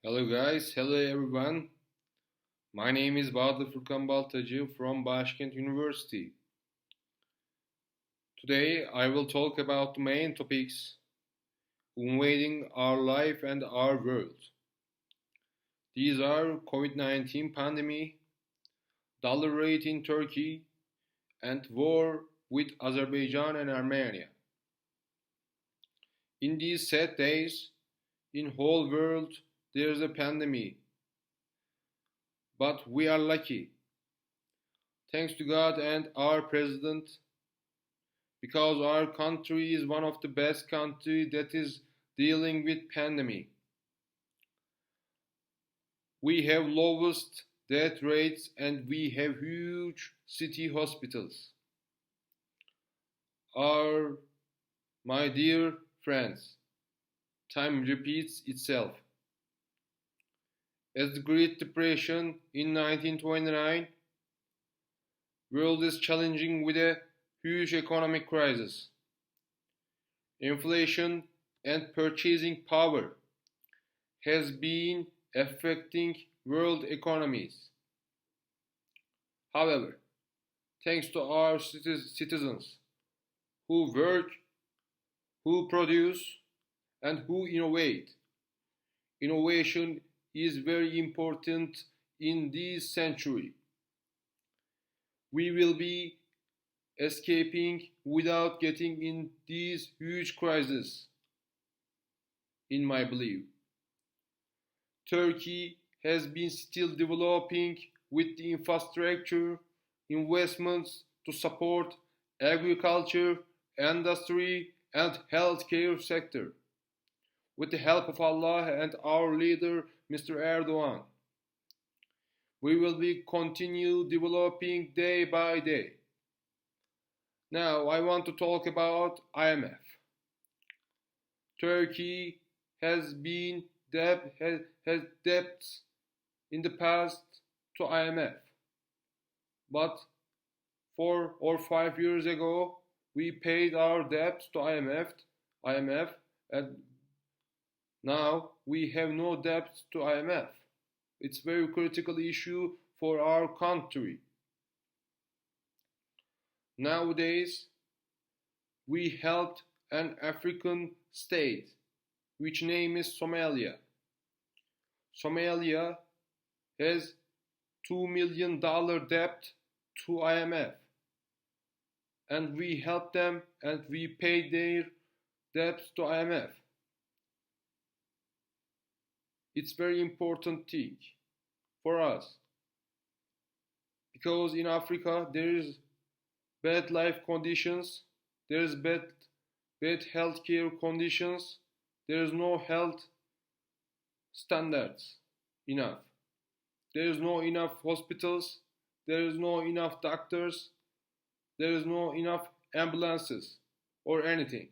Hello guys, hello everyone. My name is Bahadir Furkan Baltaci from Baskent University. Today I will talk about the main topics invading our life and our world. These are COVID-19 pandemic, dollar rate in Turkey, and war with Azerbaijan and Armenia. In these sad days, in whole world there is a pandemic, but we are lucky. Thanks to God and our president, because our country is one of the best country that is dealing with pandemic. We have lowest death rates and we have huge city hospitals. Our my dear friends, time repeats itself. As the Great Depression in 1929, world is challenging with a huge economic crisis. Inflation and purchasing power has been affecting world economies. However, thanks to our citizens who work, who produce, and who innovate, innovation is very important in this century. We will be escaping without getting in these huge crises, in my belief. Turkey has been still developing with the infrastructure investments to support agriculture, industry, and healthcare sector. With the help of Allah and our leader, Mr. Erdogan, we will be continue developing day by day. Now I want to talk about IMF. Turkey has been has debts in the past to IMF, but 4 or 5 years ago we paid our debts to IMF, and now we have no debt to IMF. It's a very critical issue for our country. Nowadays, we helped an African state, which name is Somalia. Somalia has $2 million debt to IMF, and we helped them and we paid their debts to IMF. It's very important thing for us, because in Africa there is bad life conditions, there is bad healthcare conditions, there is no health standards enough, there is no enough hospitals, there is no enough doctors, there is no enough ambulances or anything.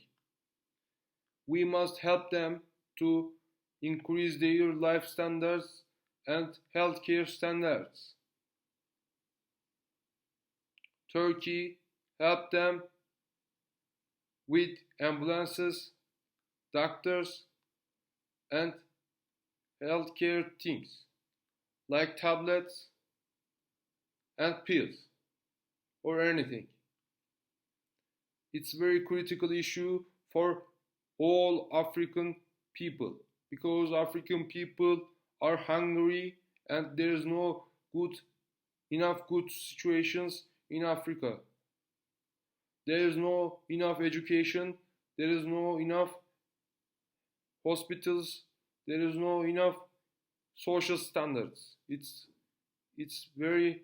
We must help them to increase their life standards and healthcare standards. Turkey helped them with ambulances, doctors, and healthcare things like tablets and pills or anything. It's a very critical issue for all African people, because African people are hungry and there is no enough good situations in Africa. There is no enough education, there is no enough hospitals, there is no enough social standards. It's very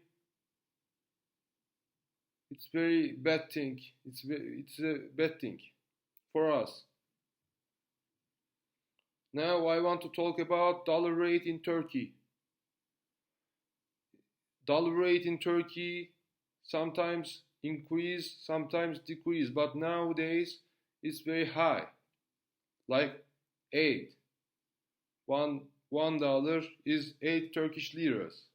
bad thing. It's a bad thing for us. Now I want to talk about dollar rate in Turkey. Dollar rate in Turkey sometimes increase, sometimes decrease, but nowadays it's very high, like 8. $1 is 8 Turkish liras.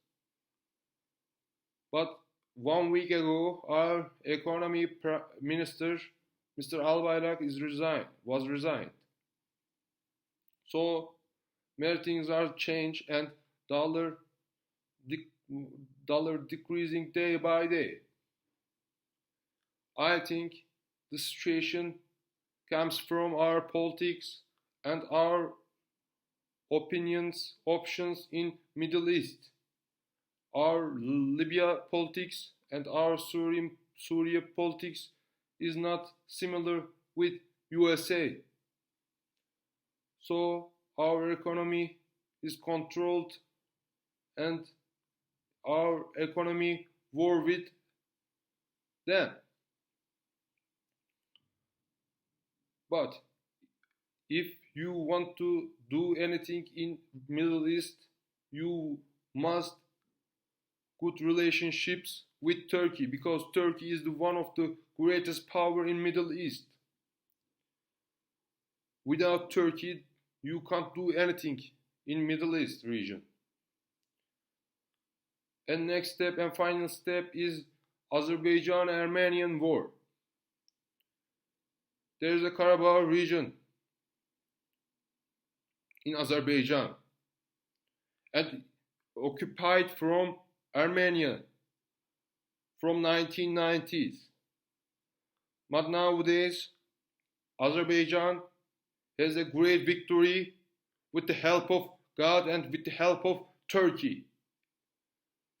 But 1 week ago, our economy minister, Mr. Albayrak, was resigned. So many things are changed and dollar dollar decreasing day by day. I think the situation comes from our politics and our options in Middle East. Our Libya politics and our Syria politics is not similar with USA. So our economy is controlled and our economy war with them. But if you want to do anything in Middle East, you must good relationships with Turkey because Turkey is the one of the greatest power in Middle East. Without Turkey, you can't do anything in Middle East region. And next step and final step is Azerbaijan-Armenian war. There is a Karabakh region in Azerbaijan and occupied from Armenia from 1990s. But nowadays, Azerbaijan has a great victory with the help of God and with the help of Turkey.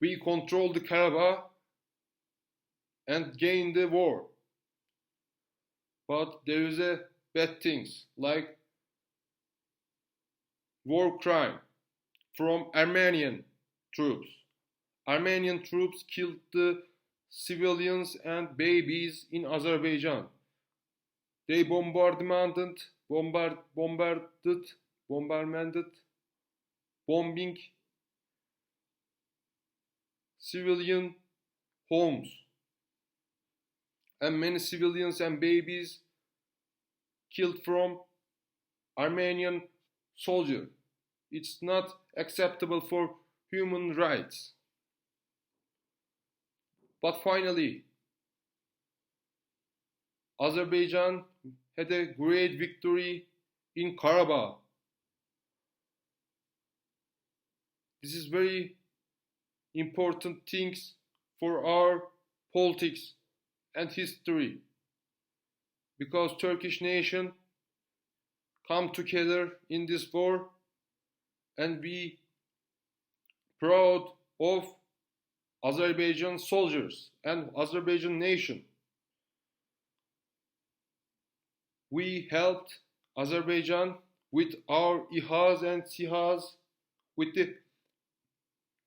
We control the Karabakh and gain the war. But there is a bad things like war crime from Armenian troops. Armenian troops killed the civilians and babies in Azerbaijan. They bombarded, bombing civilian homes. And many civilians and babies killed from Armenian soldiers. It's not acceptable for human rights. But finally, Azerbaijan had a great victory in Karabakh. This is very important things for our politics and history because Turkish nation come together in this war and be proud of Azerbaijan soldiers and Azerbaijan nation. We helped Azerbaijan with our İHAs and SİHAs with the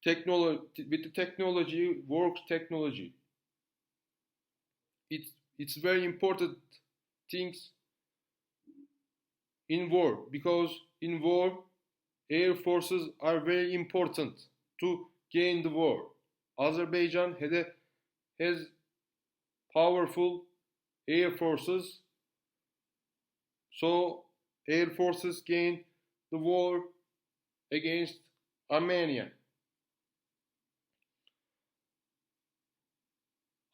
technology, work technology. It's very important things in war because in war air forces are very important to gain the war. Azerbaijan has powerful air forces, so air forces gained the war against Armenia.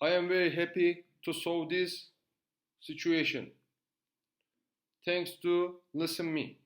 I am very happy to solve this situation. Thanks to listen me.